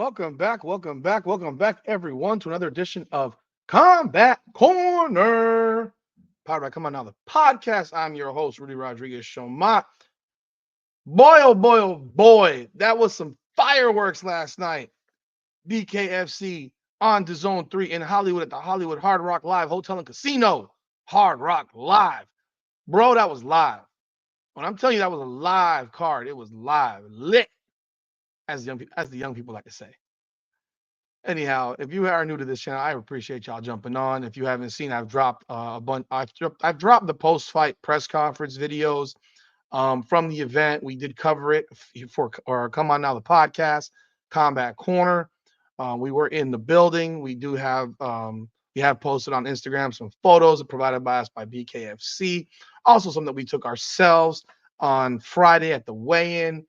welcome back, everyone, to another edition of Combat Corner, powered by Come On Now, the podcast. I'm your host, Rudy Rodriguez Shomot. Boy, oh boy, oh boy, that was some fireworks last night. BKFC on DAZN 3 in Hollywood at the Hollywood Hard Rock Live Hotel and Casino. Hard Rock Live. Bro, that was live. When I'm telling you that was a live card, it was live, lit, as the young people like to say. Anyhow, if you are new to this channel, I appreciate y'all jumping on. If you haven't seen, I've dropped a bunch. I've dropped the post-fight press conference videos from the event. We did cover it for or Come On Now, the podcast, Combat Corner. We were in the building. We have posted on Instagram some photos provided by us by BKFC. Also, some that we took ourselves on Friday at the weigh-in.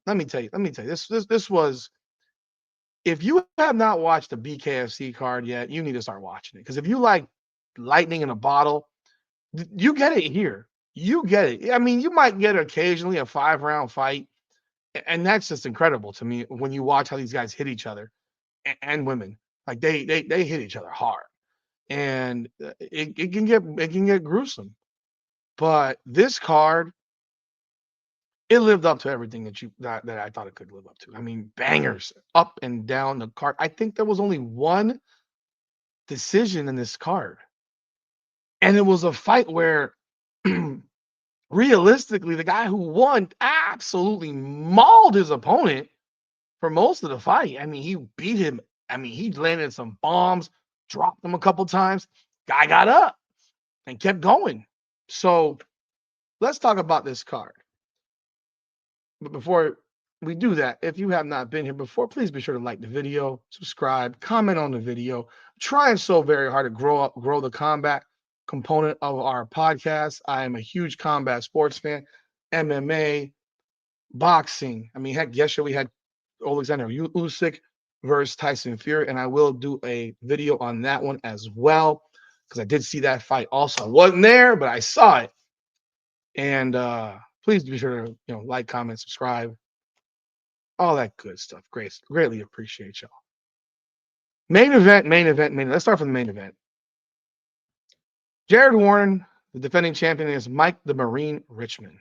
Let me tell you, this was. If you have not watched the BKFC card yet, you need to start watching it. Because if you like lightning in a bottle, you get it here. You get it. I mean, you might get occasionally a 5-round fight, and that's just incredible to me when you watch how these guys hit each other and women. Like they hit each other hard, and it can get gruesome. But this card, it lived up to everything that I thought it could live up to. I mean, bangers up and down the card. I think there was only one decision in this card. And it was a fight where realistically, the guy who won absolutely mauled his opponent for most of the fight. I mean, he beat him. I mean, he landed some bombs, dropped him a couple times. Guy got up and kept going. So let's talk about this card. But before we do that, if you have not been here before, please be sure to like the video, subscribe, comment on the video. Trying so very hard to grow the combat component of our podcast. I am a huge combat sports fan, MMA, boxing. I mean, heck, yesterday we had Alexander Usyk versus Tyson Fury, and I will do a video on that one as well because I did see that fight also. I wasn't there, but I saw it. And please be sure to like, comment, subscribe, all that good stuff. Greatly appreciate y'all. Main event. Let's start from the main event. Jared Warren, the defending champion, is Mike the Marine Richman.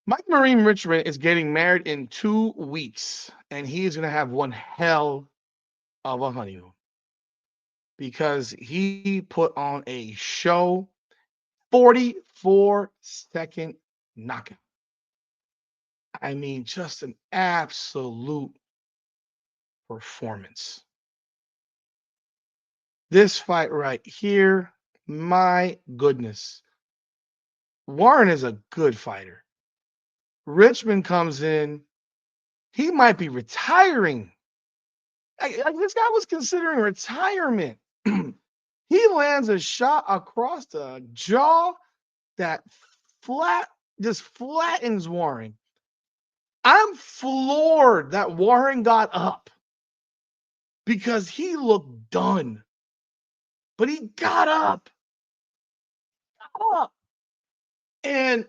Mike Marine Richman is getting married in 2 weeks, and he's going to have one hell of a honeymoon because he put on a show. 44-second knockout. I mean, just an absolute performance. This fight right here, my goodness. Warren is a good fighter. Richman comes in. He might be retiring. This guy was considering retirement. He lands a shot across the jaw that just flattens Warren. I'm floored that Warren got up because he looked done. But he got up. And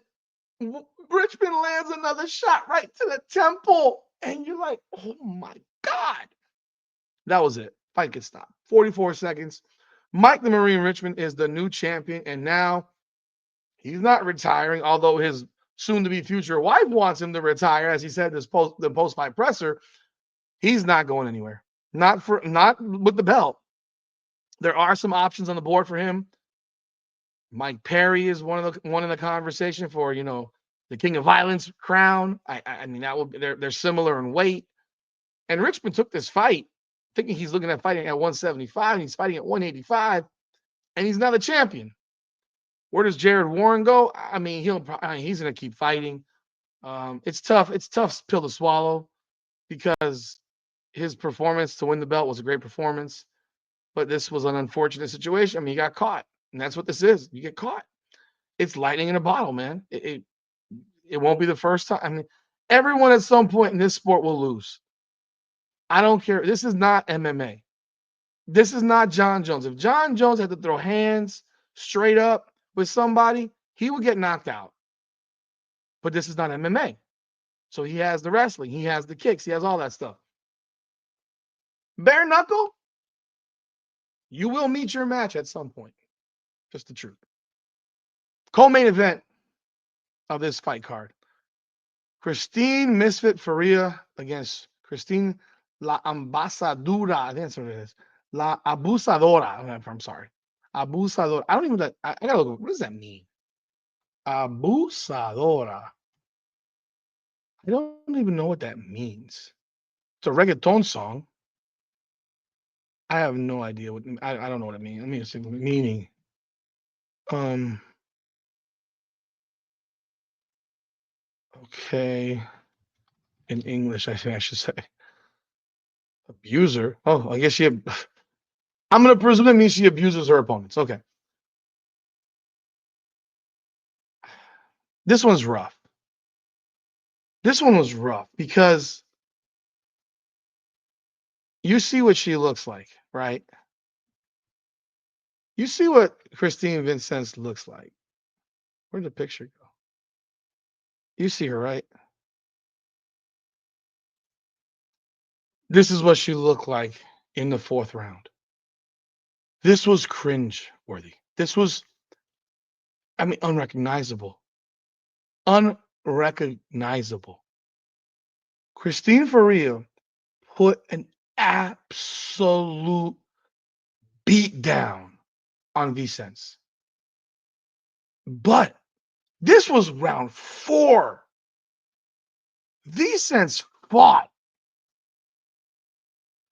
Richman lands another shot right to the temple. And you're like, oh my God. That was it. Fight gets stopped. 44 seconds. Mike the Marine Richman is the new champion, and now he's not retiring, although his soon-to-be future wife wants him to retire, as he said in the post-fight presser. He's not going anywhere. Not with the belt. There are some options on the board for him. Mike Perry is one in the conversation for the King of Violence crown. I mean that will they're similar in weight. And Richman took this fight thinking he's looking at fighting at 175, and he's fighting at 185, and he's not a champion. Where does Jared Warren go? I mean, he's going to keep fighting. It's tough. It's a tough pill to swallow because his performance to win the belt was a great performance, but this was an unfortunate situation. I mean, he got caught, and that's what this is. You get caught. It's lightning in a bottle, man. It won't be the first time. I mean, everyone at some point in this sport will lose. I don't care. This is not MMA. This is not John Jones. If John Jones had to throw hands straight up with somebody, he would get knocked out. But this is not MMA. So he has the wrestling, he has the kicks, he has all that stuff. Bare knuckle, you will meet your match at some point. Just the truth. Co-main event of this fight card. Christine Misfit Ferea against Christine La Ambasadora. I think that's what it is. La Abusadora. I'm sorry. Abusadora. I don't even, I gotta look. What does that mean? Abusadora. I don't even know what that means. It's a reggaeton song. I have no idea what, I don't know what it means. Let me see the meaning. Okay. In English, I think I should say. Abuser. Oh, I guess I'm gonna presume that means she abuses her opponents. Okay. This one's rough. This one was rough because you see what she looks like, right? You see what Christine Vincent looks like. Where'd the picture go? You see her, right? This is what she looked like in the 4th round. This was cringe worthy. This was, unrecognizable. Unrecognizable. Christine Ferea put an absolute beat down on Vicens. But this was round 4. Vicens fought.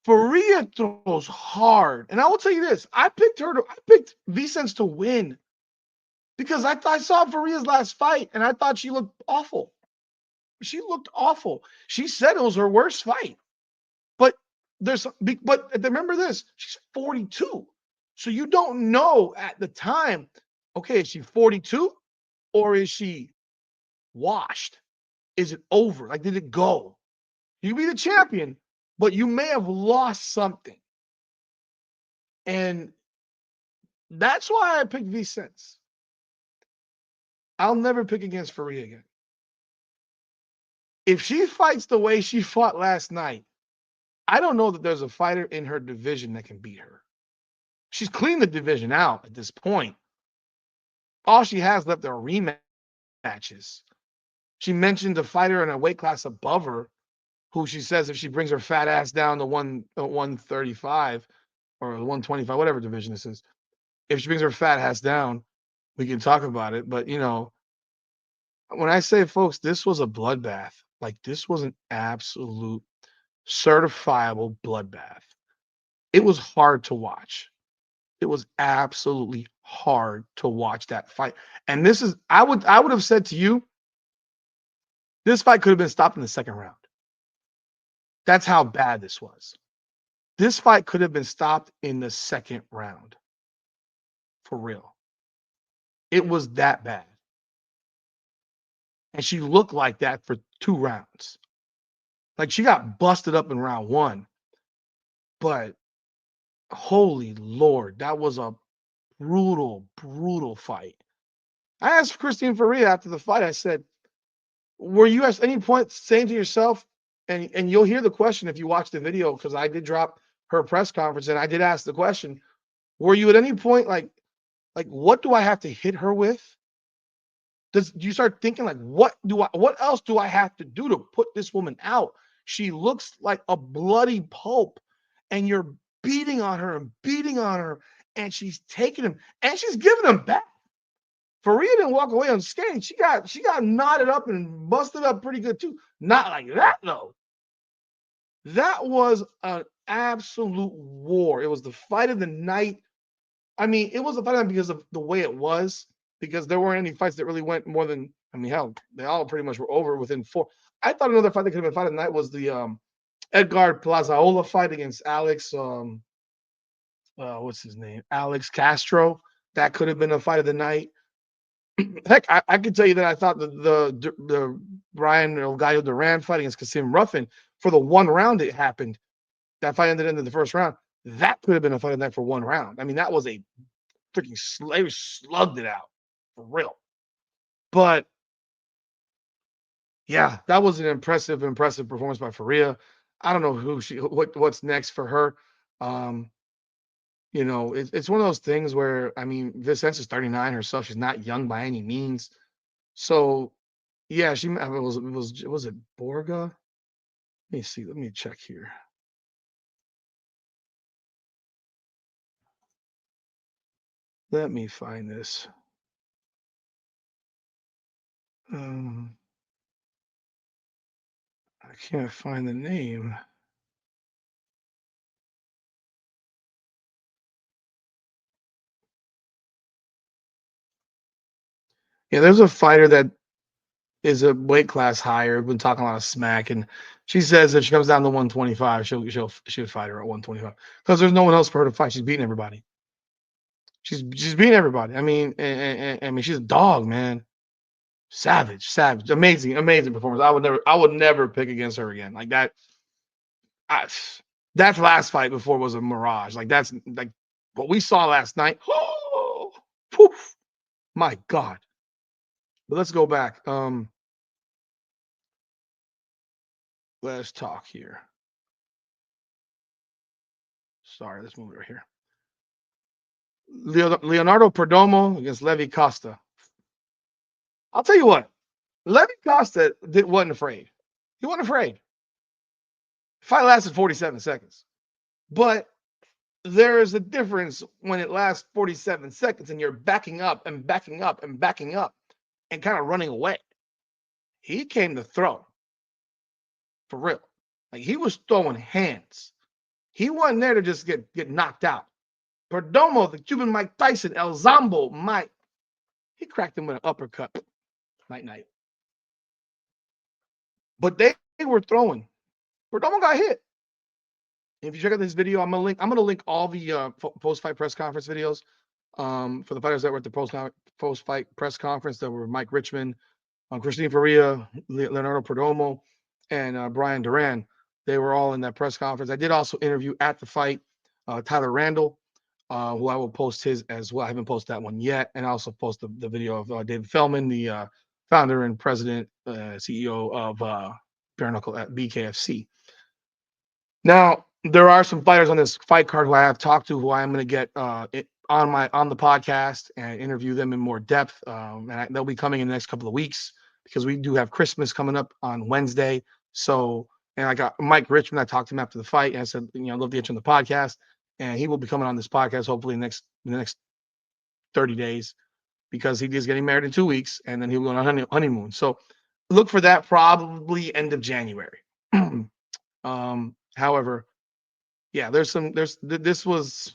Ferea throws hard. And I will tell you this. I picked Vicens to win because I saw Ferea's last fight and I thought she looked awful. She looked awful. She said it was her worst fight. But remember this, she's 42. So you don't know at the time, okay, is she 42 or is she washed? Is it over? Like, did it go? You be the champion, but you may have lost something. And that's why I picked Vicens. I'll never pick against Ferea again. If she fights the way she fought last night, I don't know that there's a fighter in her division that can beat her. She's cleaned the division out at this point. All she has left are rematches. She mentioned a fighter in a weight class above her who she says if she brings her fat ass down to 135 or 125, whatever division this is, if she brings her fat ass down, we can talk about it. But, when I say, folks, this was a bloodbath. Like, this was an absolute certifiable bloodbath. It was hard to watch. It was absolutely hard to watch that fight. And this is, I would have said to you, this fight could have been stopped in the 2nd round. That's how bad this was. This fight could have been stopped in the 2nd round. For real. It was that bad. And she looked like that for 2 rounds. Like, she got busted up in round 1. But holy Lord, that was a brutal, brutal fight. I asked Christine Ferea after the fight, I said, were you at any point saying to yourself, and you'll hear the question if you watch the video, because I did drop her press conference and I did ask the question, were you at any point like what do I have to hit her with? Do you start thinking like, what else do I have to do to put this woman out? She looks like a bloody pulp, and you're beating on her, and she's taking him, and she's giving him back. Ferea didn't walk away unscathed. She got knotted up and busted up pretty good too. Not like that though. That was an absolute war. It was the fight of the night. It was a fight of the night because of the way it was. Because there weren't any fights that really went more than, hell, they all pretty much were over within 4. I thought another fight that could have been fight of the night was the Edgar Plazaola fight against Alex. What's his name? Alex Castro. That could have been a fight of the night. Heck, I could tell you that I thought the Bryan or Gallo Duran fight against Kasim Ruffin for the 1 round it happened. That fight ended in the 1st round. That could have been a fight of the night for 1 round. That was a freaking slugged it out for real. But Yeah, that was an impressive performance by Ferea. I don't know what's next for her. Um, it's one of those things where I mean, Vicence is 39 herself. She's not young by any means. So yeah, was it Borga? Let me see. Let me check here. Let me find this. Um, I can't find the name. Yeah, there's a fighter that is a weight class higher. Been talking a lot of smack, and she says if she comes down to 125, she'll fight her at 125 because there's no one else for her to fight. She's beating everybody. She's beating everybody. I mean, I mean, she's a dog, man. Savage, amazing performance. I would never pick against her again. Like that. I, that last fight before was a mirage. Like that's like what we saw last night. Oh, poof, my God. But let's go back. Let's talk here. Sorry, let's move over here. Leonardo Perdomo against Levi Costa. I'll tell you what, Levi Costa wasn't afraid. He wasn't afraid. The fight lasted 47 seconds. But there is a difference when it lasts 47 seconds and you're backing up and backing up and backing up and kind of running away. He came to throw for real. Like he was throwing hands. He wasn't there to just get knocked out. Perdomo, the Cuban Mike Tyson, El Zombo, Mike, he cracked him with an uppercut. Night. But they were throwing. Perdomo got hit. If you check out this video, I'm gonna link all the post-fight press conference videos for the fighters that were at the post-fight press conference. That were Mike Richman, Christine Ferea, Leonardo Perdomo, and Bryan Duran. They were all in that press conference. I did also interview at the fight Tyler Randall, who I will post his as well. I haven't posted that one yet, and I also post the video of David Feldman, the founder and president, CEO of Bare Knuckle at BKFC. Now, there are some fighters on this fight card who I have talked to who I am going to get on the podcast and interview them in more depth. They'll be coming in the next couple of weeks because we do have Christmas coming up on Wednesday. So, and I got Mike Richman. I talked to him after the fight and I said, I'd love to get you on the podcast, and he will be coming on this podcast hopefully in the next 30 days because he is getting married in 2 weeks and then he'll go on a honeymoon. So, look for that probably end of January. However, yeah, this was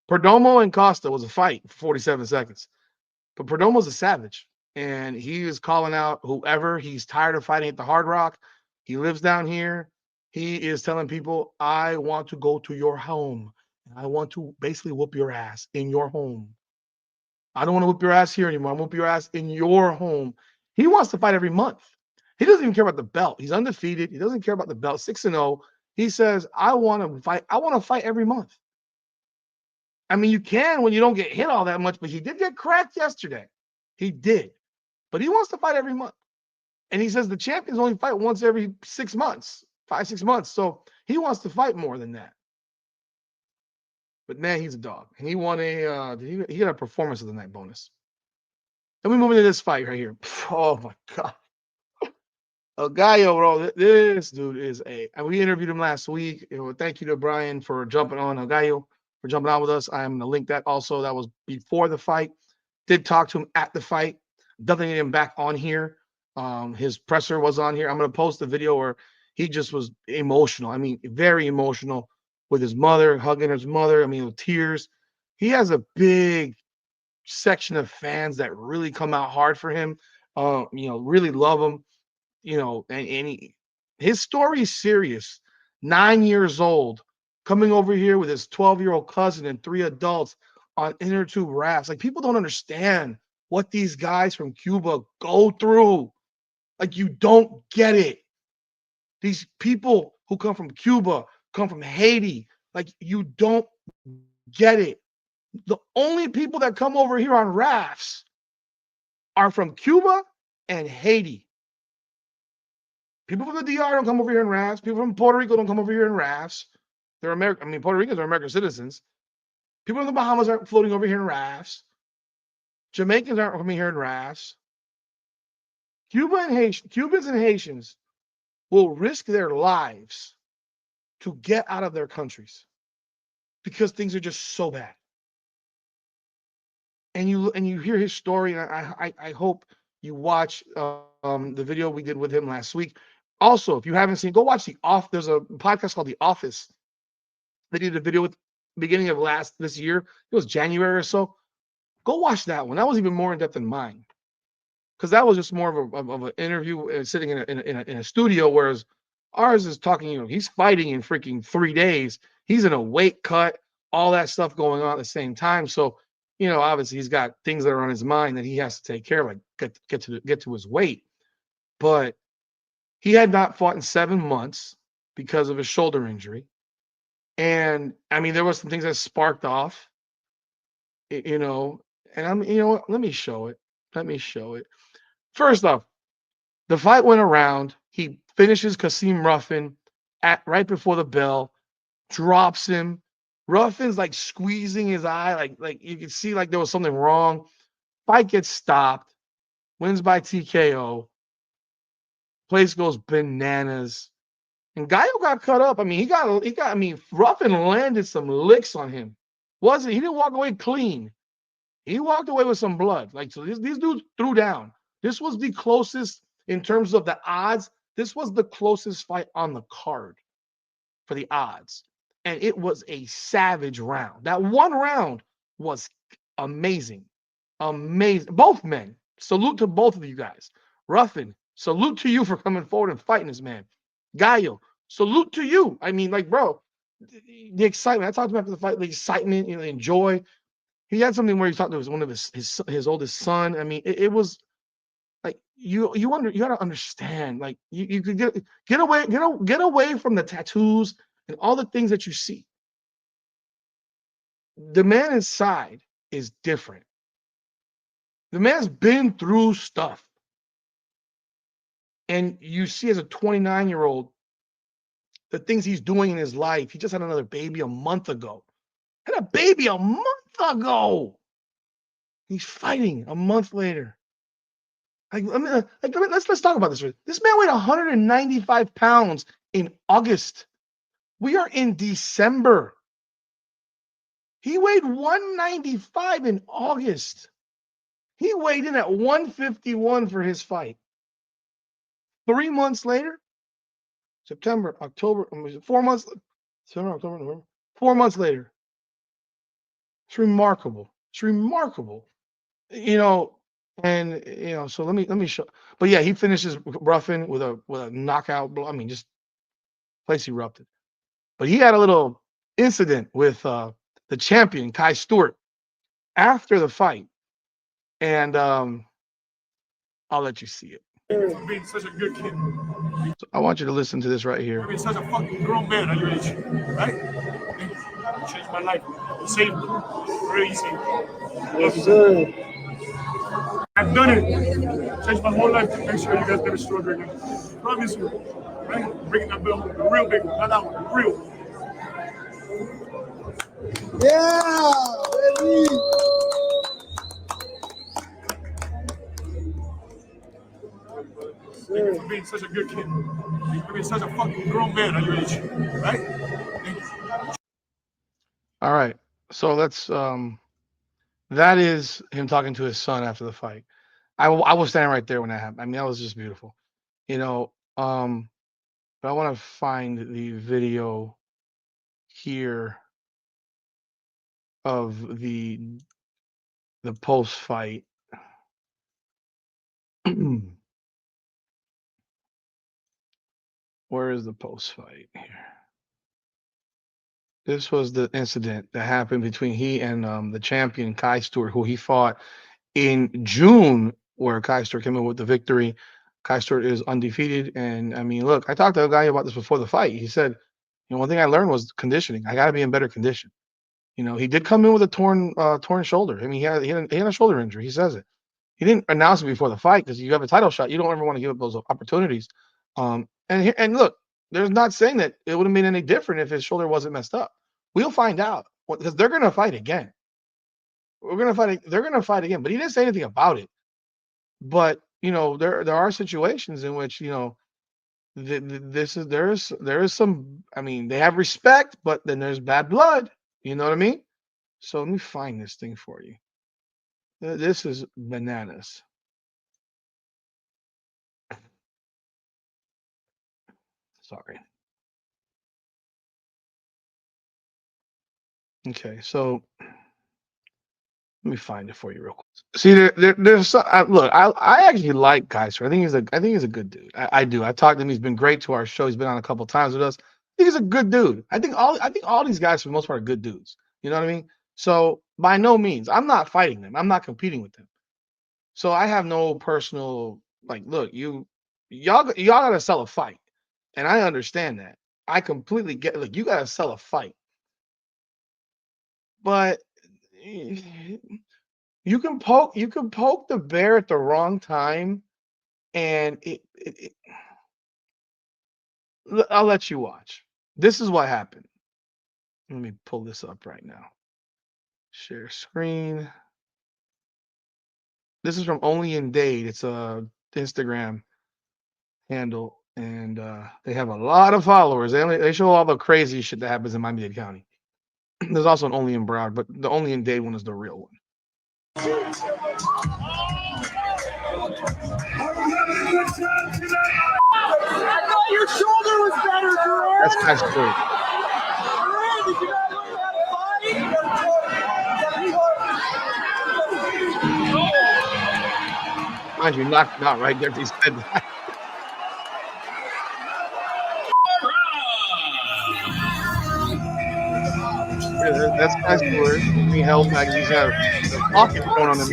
Perdomo and Costa was a fight for 47 seconds. But Perdomo's a savage. And he is calling out whoever. He's tired of fighting at the Hard Rock. He lives down here. He is telling people, I want to go to your home. I want to basically whoop your ass in your home. I don't want to whoop your ass here anymore. I want to whoop your ass in your home. He wants to fight every month. He doesn't even care about the belt. He's undefeated. He doesn't care about the belt. 6-0. He says, I want to fight. I want to fight every month. I mean, you can when you don't get hit all that much, but he did get cracked yesterday. He did. But he wants to fight every month. And he says the champions only fight once every 6 months, 5-6 months. So he wants to fight more than that. But man, he's a dog. And he won he got a performance of the night bonus. Then we move into this fight right here. Oh my God. El Gallo, bro. This dude is and we interviewed him last week. Thank you to Bryan for jumping on El Gallo, for jumping on with us. I'm going to link that also. That was before the fight. Did talk to him at the fight. Doesn't get him back on here. His presser was on here. I'm going to post the video where he just was emotional. I mean, very emotional with his mother, hugging his mother. I mean, with tears. He has a big section of fans that really come out hard for him. Really love him. His story is serious. 9 years old, coming over here with his 12-year-old cousin and 3 adults on inner tube rafts. Like, people don't understand what these guys from Cuba go through. Like, you don't get it. These people who come from Cuba, come from Haiti, like, you don't get it. The only people that come over here on rafts are from Cuba and Haiti. People from the DR don't come over here in rafts. People from Puerto Rico don't come over here in rafts. They're American. I mean, Puerto Ricans are American citizens. People in the Bahamas aren't floating over here in rafts. Jamaicans aren't coming here in rafts. Cubans and Haitians will risk their lives to get out of their countries because things are just so bad. And you hear his story, and I hope you watch the video we did with him last week. Also, if you haven't seen, go watch There's a podcast called The Office. They did a video with beginning of this year. It was January or so. Go watch that one. That was even more in depth than mine, because that was just more of an interview sitting in a studio, whereas ours is talking. He's fighting in freaking 3 days. He's in a weight cut, all that stuff going on at the same time. So, obviously he's got things that are on his mind that he has to take care of, like get to his weight. But he had not fought in 7 months because of a shoulder injury. And I mean, there was some things that sparked off, and let me show it. Let me show it. First off, the fight went around. He finishes Kasim Ruffin right before the bell, drops him. Ruffin's like squeezing his eye, like you can see like there was something wrong. Fight gets stopped, wins by TKO. Place goes bananas. And Gallo got cut up. I mean, Ruffin landed some licks on him. He didn't walk away clean. He walked away with some blood. So these dudes threw down. This was the closest in terms of the odds. This was the closest fight on the card for the odds. And it was a savage round. That one round was amazing. Amazing. Both men. Salute to both of you guys. Ruffin, salute to you for coming forward and fighting this man. Gallo, salute to you. I mean, bro, the excitement. I talked about after the fight, the excitement, the joy. He had something where he talked to one of his oldest son. I mean, it was like you got to understand. Like you could get away from the tattoos and all the things that you see. The man inside is different. The man's been through stuff. And you see as a 29-year-old, the things he's doing in his life. He just had another baby a month ago. Had a baby a month ago. He's fighting a month later. Let's talk about this. This man weighed 195 pounds in August. We are in December. He weighed 195 in August. He weighed in at 151 for his fight. 3 months later, September, October, 4 months, September, October, November, 4 months later. It's remarkable. It's remarkable. So let me show. But yeah, he finishes Ruffin with a knockout blow. I mean, just place erupted. But he had a little incident with the champion Kai Stewart after the fight, and I'll let you see it. For being such a good kid. So I want you to listen to this right here. For being such a fucking grown man at your age, right? You changed my life. You saved me. Very easy. Yes, sir. I've done it. Changed my whole life to make sure you guys never struggle again. Promise you. Right? Bringing that bill, the real big one, not that one, the real one. Yeah, baby. Thank you for being such a good kid. Thank you for being such a fucking grown man at your age, right? Thank you. All right. So that is him talking to his son after the fight. I was standing right there when that happened. I mean, that was just beautiful. But I want to find the video here of the post fight. Where is the post fight here? This was the incident that happened between he and the champion Kai Stewart, who he fought in June, where Kai Stewart came in with the victory. Kai Stewart is undefeated, and I mean, look, I talked to a guy about this before the fight. He said, one thing I learned was conditioning. I got to be in better condition. He did come in with a torn shoulder. I mean, he had a shoulder injury. He says it. He didn't announce it before the fight because you have a title shot. You don't ever want to give up those opportunities. And look, there's not saying that it would have been any different if his shoulder wasn't messed up. We'll find out because they're gonna fight again. They're gonna fight again. But he didn't say anything about it. But there are situations in which there is some. I mean, they have respect, but then there's bad blood. You know what I mean? So let me find this thing for you. This is bananas. Sorry. Okay, so let me find it for you real quick. See, there's look. I actually like Kai Stewart. I think he's a good dude. I do. I talked to him. He's been great to our show. He's been on a couple times with us. I think he's a good dude. I think all these guys for the most part are good dudes. You know what I mean? So by no means, I'm not fighting them. I'm not competing with them. So I have no personal look. Y'all gotta sell a fight, and I understand that. I completely get. Look, you gotta sell a fight, but you can poke the bear at the wrong time, and I'll let you watch. This is what happened. Let me pull this up right now. Share screen. This is from Only in Dade. It's a Instagram handle, and they have a lot of followers. They show all the crazy shit that happens in Miami-Dade County. There's also an Only in Broward, but the Only in Dade one is the real one. I thought your shoulder was better, Duran. That's Kai Stewart. Duran, did you not learn how to fight? Mind you, knocked him out right there. He said that. Yeah, that's Kai Stewart. He held back. He's got a pocket going on him.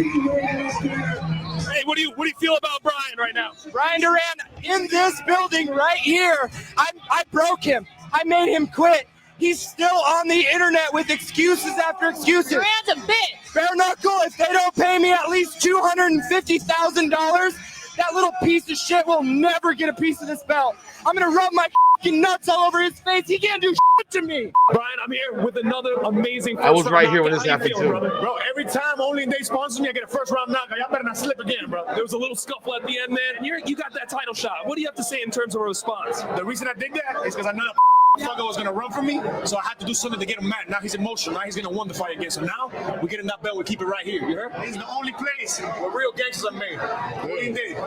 Hey, what do you feel about Bryan right now? Bryan Duran in this building right here. I broke him. I made him quit. He's still on the internet with excuses after excuses. Duran's a bitch. Bare knuckle, if they don't pay me at least $250,000, that little piece of shit will never get a piece of this belt. I'm gonna rub my fucking nuts all over his face. He can't do shit to me. Bryan, I'm here with another amazing I was right here when knockout. this happened too. Bro, every time Only they sponsor me, I get a first round knockout. Y'all better not slip again, bro. There was a little scuffle at the end, man. And you got that title shot. What do you have to say in terms of a response? The reason I did that is because I know that fucker was gonna run from me, so I had to do something to get him mad. Now he's emotional. Now he's gonna want to fight again. So now we're getting that belt. We keep it right here. You heard? This is the only place where real gangsters are made. Only in Dade.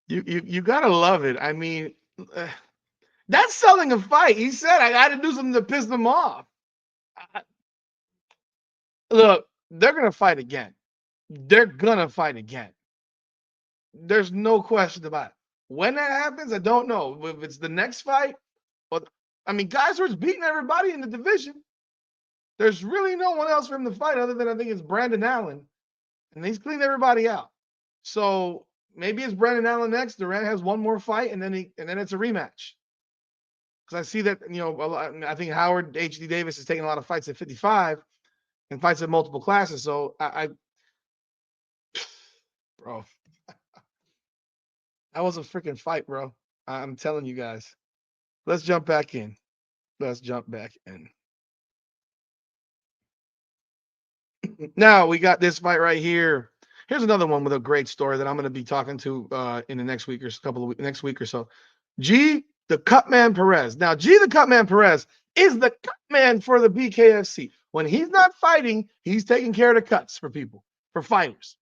You gotta love it. I mean, that's selling a fight. He said I got to do something to piss them off. Look, they're gonna fight again. They're gonna fight again. There's no question about it. When that happens, I don't know. If it's the next fight, but I mean, Kai Stewart's beating everybody in the division. There's really no one else for him to fight other than I think it's Brandon Allen, and he's cleaned everybody out. So maybe it's Brandon Allen next. Duran has one more fight, and then it's a rematch. Because I see that I think Howard H.D. Davis is taking a lot of fights at 55 and fights at multiple classes. So bro, that was a freaking fight, bro. I'm telling you guys. Let's jump back in. Now we got this fight right here. Here's another one with a great story that I'm going to be talking to in the next week or next week or so. G the Cutman Perez. Now G the Cutman Perez is the cutman for the BKFC. When he's not fighting, he's taking care of the cuts for people, for fighters.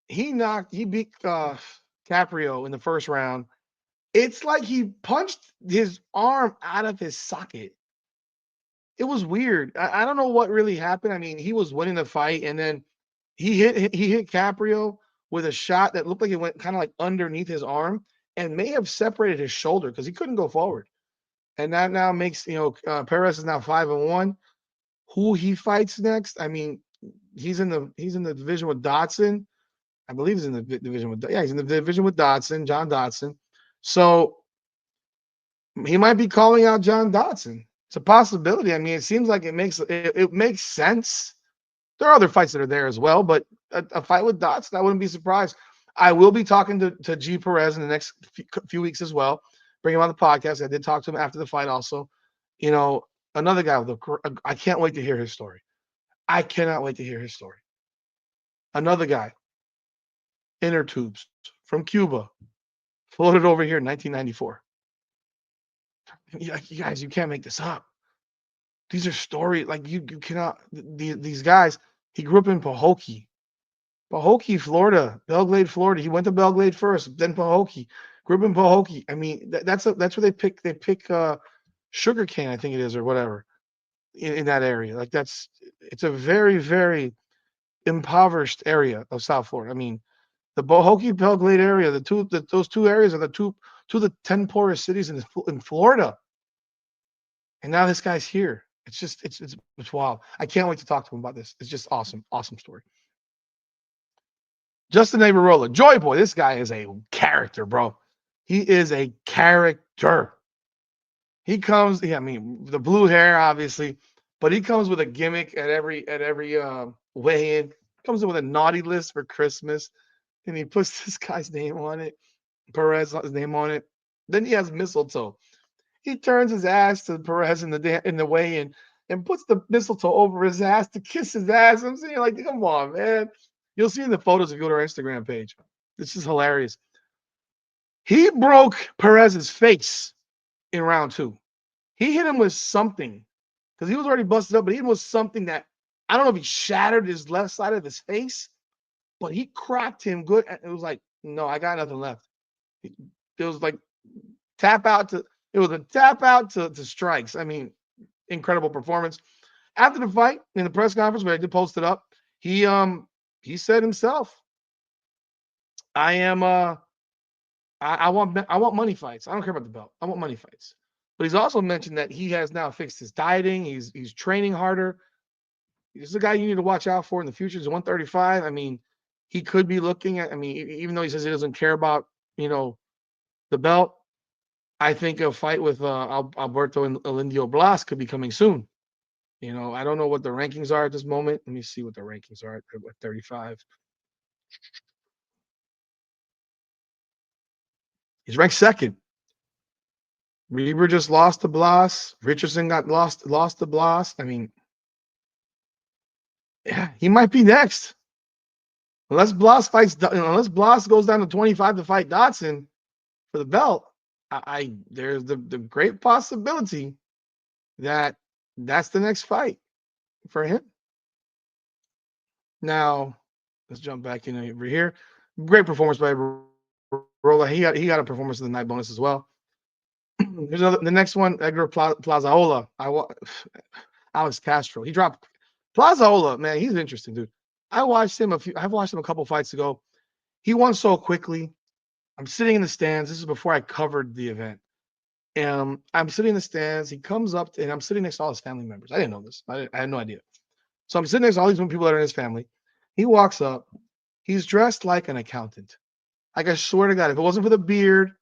He beat Caprio in the first round. It's like he punched his arm out of his socket. It was weird. I don't know what really happened. I mean, he was winning the fight, and then he hit Caprio with a shot that looked like it went kind of like underneath his arm and may have separated his shoulder because he couldn't go forward. And that now makes Perez is now 5-1. Who he fights next? I mean, he's in the division with Dodson. I believe he's in the division with he's in the division with Dodson, John Dodson. So he might be calling out John Dodson. It's a possibility. I mean, it seems like it makes sense. There are other fights that are there as well, but a fight with Dotson, I wouldn't be surprised. I will be talking to G Perez in the next few weeks as well. Bring him on the podcast. I did talk to him after the fight also. You know, another guy with I can't wait to hear his story. I cannot wait to hear his story. Another guy, inner tubes from Cuba, floated over here in 1994. You guys, you can't make this up. These are stories like you cannot. These guys. He grew up in Pahokee, Florida, Belgrade, Florida. He went to Belgrade first, then Pahokee. Grew up in Pahokee. I mean, that's where they pick sugar cane, I think it is, or whatever, in that area. Like it's a very, very impoverished area of South Florida. I mean, the Pahokee Belgrade area, those two areas are two of the 10 poorest cities in Florida. And now this guy's here. It's just it's wild. I can't wait to talk to him about this. It's just awesome story. Justin Ibarrola, Joy Boy. This guy is a character, bro. He is a character. He comes, I mean, the blue hair, obviously, but he comes with a gimmick at every weigh-in. Comes in with a naughty list for Christmas, and he puts this guy's name on it, Perez's name on it. Then he has mistletoe. He turns his ass to Perez in the weigh-in and puts the mistletoe over his ass to kiss his ass. I'm saying, like, come on, man. You'll see in the photos if you go to our Instagram page. This is hilarious. He broke Perez's face in round 2. He hit him with something because he was already busted up, but he hit him with something that I don't know if he shattered his left side of his face, but he cracked him good. It was like, no, I got nothing left. It was like it was a tap out to strikes. I mean, incredible performance. After the fight, in the press conference where I did post it up, he said himself, I want money fights. I don't care about the belt. I want money fights. But he's also mentioned that he has now fixed his dieting. He's training harder. This is a guy you need to watch out for in the future. He's 135. I mean, he could be looking at, I mean, even though he says he doesn't care about, the belt, I think a fight with Alberto and Elindio Blas could be coming soon. I don't know what the rankings are at this moment. Let me see what the rankings are at 35. He's ranked second. Reber just lost to Blas. Richardson got lost to Blas. I mean, yeah, he might be next. Unless Blas goes down to 25 to fight Dotson for the belt, there's the great possibility that that's the next fight for him. Now, let's jump back in over here. Great performance by Ibarrola. He got a performance of the night bonus as well. Here's the next one, Edgar Plazaola. Alex Castro. He dropped Plazaola, man. He's interesting, dude. I've watched him a couple fights ago. He won so quickly. I'm sitting in the stands. This is before I covered the event. And I'm sitting in the stands. He comes up and I'm sitting next to all his family members. I didn't know this. I had no idea. So I'm sitting next to all these people that are in his family. He walks up. He's dressed like an accountant. Like, I swear to God, if it wasn't for the beard,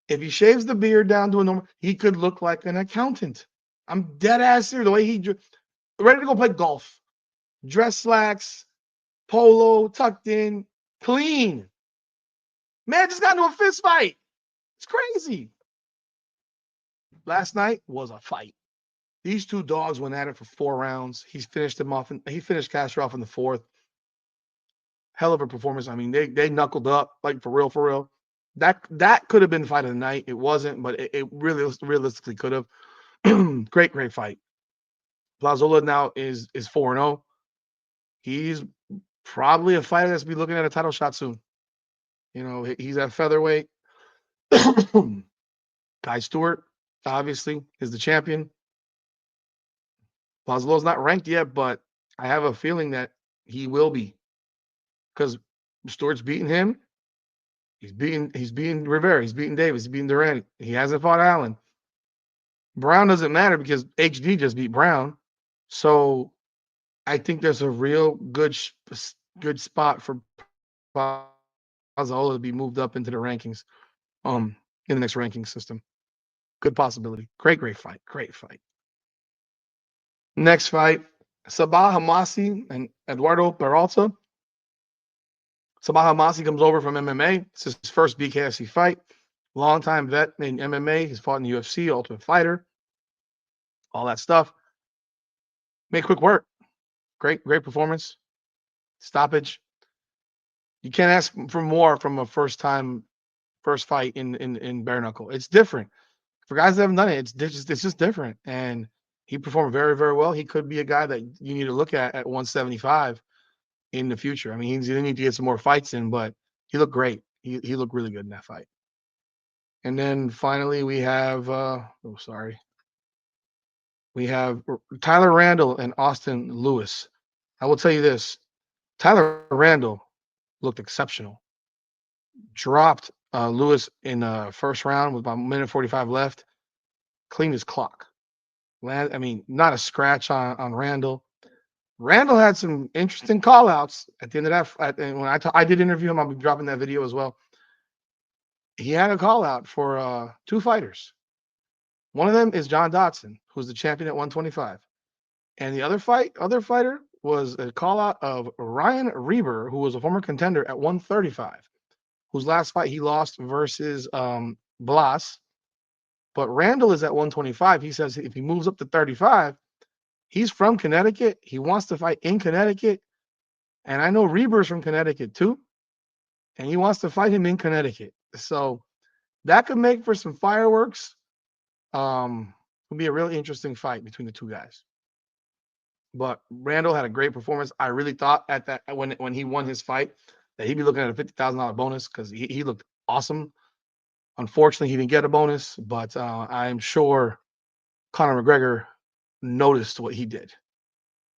if he shaves the beard down to a normal, he could look like an accountant. I'm dead ass serious. The way ready to go play golf. Dress slacks, polo, tucked in, clean. Man just got into a fist fight. It's crazy. Last night was a fight. These two dogs went at it for 4 rounds. He finished Castro off in the 4th. Hell of a performance. I mean, they knuckled up, like, for real. That could have been fight of the night. It wasn't, but it really realistically could have. Great fight. Plazola now is 4-0. He's probably a fighter that's be looking at a title shot soon. He's at featherweight. Kai Stewart, obviously, is the champion. Plazolo's not ranked yet, but I have a feeling that he will be, because Stewart's beating him. He's beating Rivera. He's beating Davis. He's beating Duran. He hasn't fought Allen. Brown doesn't matter because HD just beat Brown. So I think there's a real good spot for Plazola to be moved up into the rankings, in the next ranking system. Good possibility. Great fight. Great fight. Next fight, Sabah Hamasi and Eduardo Peralta. Sabah Hamasi comes over from MMA. It's his first BKFC fight. Longtime vet in MMA. He's fought in the UFC, Ultimate Fighter, all that stuff. Made quick work. Great performance. Stoppage. You can't ask for more from a first fight in bare knuckle. It's different. For guys that haven't done it, it's just different. And he performed very, very well. He could be a guy that you need to look at 175 in the future. I mean, he's going to need to get some more fights in, but he looked great. He looked really good in that fight. And then finally we have we have Tyler Randall and Austin Lewis. I will tell you this. Tyler Randall looked exceptional. Dropped Lewis in the first round with about a minute 45 left. Cleaned his clock. Not a scratch on Randall. Randall had some interesting call outs at the end of that. When I did interview him, I'll be dropping that video as well. He had a call out for two fighters. One of them is John Dodson, who's the champion at 125. And the other fighter was a call out of Ryan Reber, who was a former contender at 135, whose last fight he lost versus Blas. But Randall is at 125. He says if he moves up to 35, he's from Connecticut. He wants to fight in Connecticut. And I know Reber's from Connecticut too. And he wants to fight him in Connecticut. So that could make for some fireworks. Would be a really interesting fight between the two guys. But Randall had a great performance. I really thought at that when he won his fight that he'd be looking at a $50,000 bonus because he looked awesome. Unfortunately, he didn't get a bonus, but I'm sure Conor McGregor noticed what he did.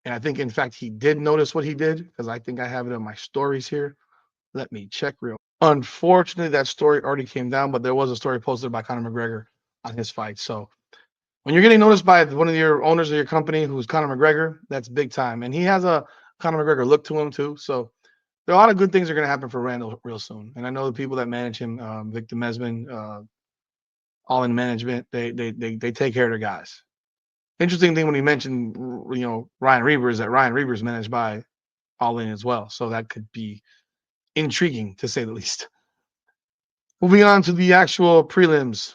And I think, in fact, he did notice what he did because I think I have it in my stories here. Let me check real. Unfortunately, that story already came down, but there was a story posted by Conor McGregor on his fight. So when you're getting noticed by one of your owners of your company who's Conor McGregor, that's big time. And he has a Conor McGregor look to him too. So there are a lot of good things that are going to happen for Randall real soon. And I know the people that manage him, Victor Mesman, All In Management, they take care of their guys. Interesting thing when he mentioned, Ryan Reber is that Ryan Reber is managed by All In as well. So that could be intriguing to say the least. Moving on to the actual prelims,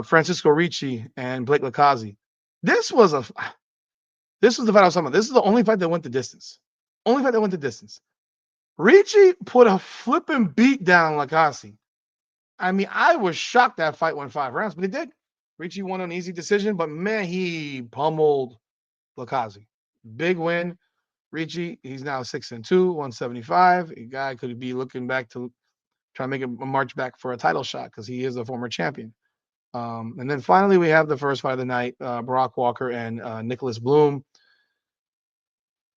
Francisco Ricci and Blake Lakazi. This was the fight I was talking about. This is the only fight that went the distance. Ricci put a flipping beat down Lakazi. I mean, I was shocked that fight went 5 rounds, but it did. Ricci won an easy decision, but man, he pummeled Lakazi. Big win. Ricci, he's now 6-2, 175. A guy could be looking back to try to make a march back for a title shot because he is a former champion. And then finally, we have the first fight of the night, Barack Walker and Nicholas Bloom.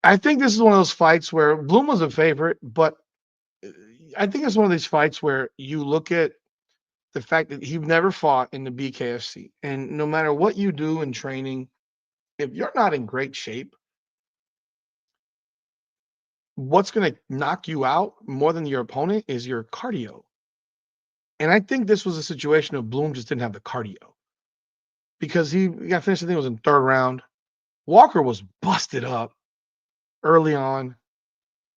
I think this is one of those fights where Bloom was a favorite, but I think it's one of these fights where you look at the fact that he never fought in the BKFC. And no matter what you do in training, if you're not in great shape, what's going to knock you out more than your opponent is your cardio. And I think this was a situation of Bloom just didn't have the cardio because he got finished, I think it was in 3rd round. Walker was busted up early on.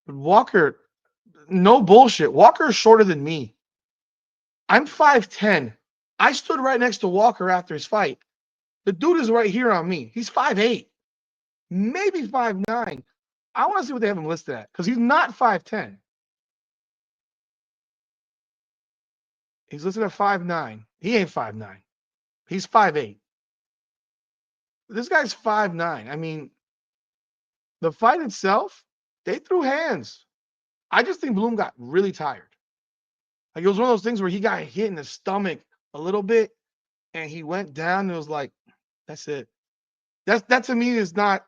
But Walker, no bullshit. Walker is shorter than me. I'm 5'10". I stood right next to Walker after his fight. The dude is right here on me. He's 5'8", maybe 5'9". I want to see what they have him listed at because he's not 5'10". He's listed at 5'9". He ain't 5'9". He's 5'8". This guy's 5'9". I mean, the fight itself, they threw hands. I just think Bloom got really tired. Like it was one of those things where he got hit in the stomach a little bit and he went down and it was like, that's it. That to me is not,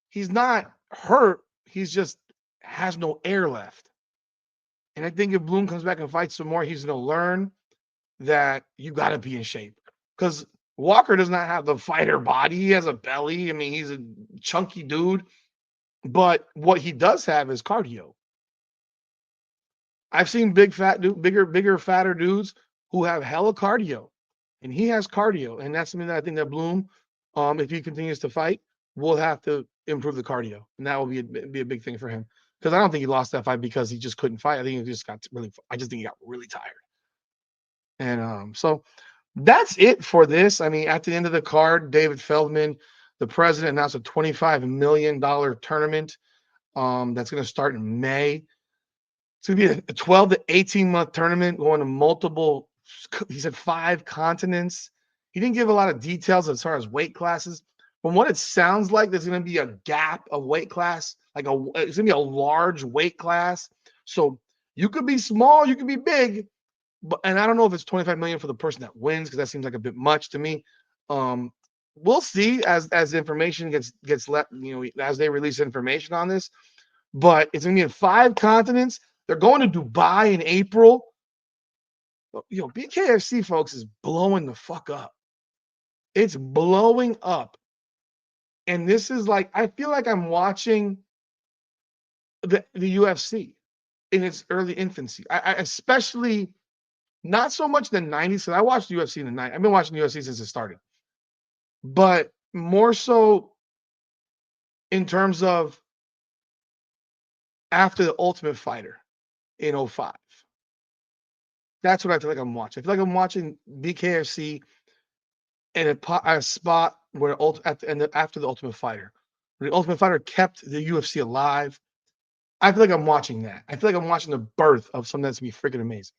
he's not hurt. He's just has no air left. And I think if Bloom comes back and fights some more, he's going to learn that you got to be in shape. Because Walker does not have the fighter body. He has a belly. I mean, he's a chunky dude. But what he does have is cardio. I've seen bigger, fatter dudes who have hella cardio. And he has cardio. And that's something that I think that Bloom, if he continues to fight, will have to improve the cardio, and that will be a big thing for him. Because I don't think he lost that fight because he just couldn't fight. I think he just got really. I just think he got really tired. And so that's it for this. I mean, at the end of the card, David Feldman, the president, announced a $25 million tournament that's going to start in May. It's going to be a 12 to 18-month tournament going to multiple, he said 5 continents. He didn't give a lot of details as far as weight classes. From what it sounds like, there's going to be a gap of weight class. It's going to be a large weight class. So you could be small, you could be big. And I don't know if it's 25 million for the person that wins, because that seems like a bit much to me. We'll see as information gets let, as they release information on this. But it's going to be in 5 continents. They're going to Dubai in April. BKFC, folks, is blowing the fuck up. It's blowing up. And this is like, I feel like I'm watching the UFC in its early infancy. I especially, not so much the 90s, because I watched UFC in the 90s. I've been watching UFC since it started. But more so in terms of after the Ultimate Fighter in 2005. That's what I feel like I'm watching. I feel like I'm watching BKFC in a spot where after the Ultimate Fighter. When the Ultimate Fighter kept the UFC alive. I feel like I'm watching that. I feel like I'm watching the birth of something that's going to be freaking amazing.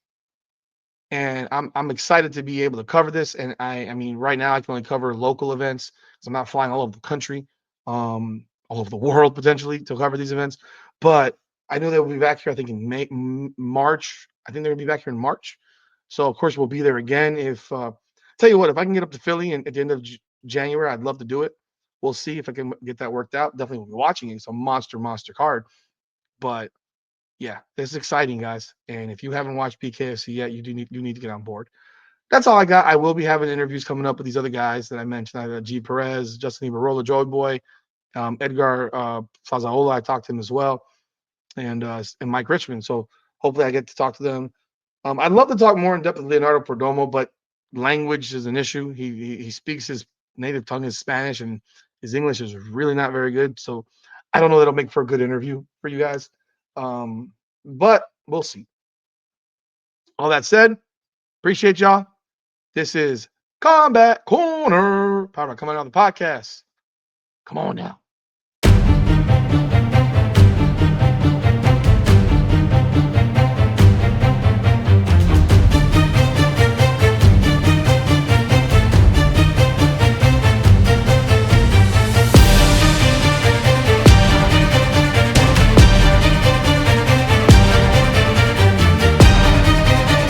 And I'm excited to be able to cover this. And I mean, right now I can only cover local events because I'm not flying all over the country, all over the world potentially to cover these events. But I know they'll be back here, I think in March. I think they're gonna be back here in March. So of course we'll be there again. Tell you what, if I can get up to Philly at the end of January, I'd love to do it. We'll see if I can get that worked out. Definitely will be watching it. It's a monster card. But yeah, this is exciting, guys. And if you haven't watched BKFC yet, you need to get on board. That's all I got. I will be having interviews coming up with these other guys that I mentioned. I got G. Perez, Justin Ibarrola, Joey Boy, Edgar Fazaola. I talked to him as well, and Mike Richman. So hopefully I get to talk to them. I'd love to talk more in depth with Leonardo Perdomo, but language is an issue. He speaks his native tongue is Spanish, and his English is really not very good. So I don't know that'll make for a good interview for you guys. But we'll see. All that said, appreciate y'all. This is Combat Corner. Power coming on the podcast. Come on now.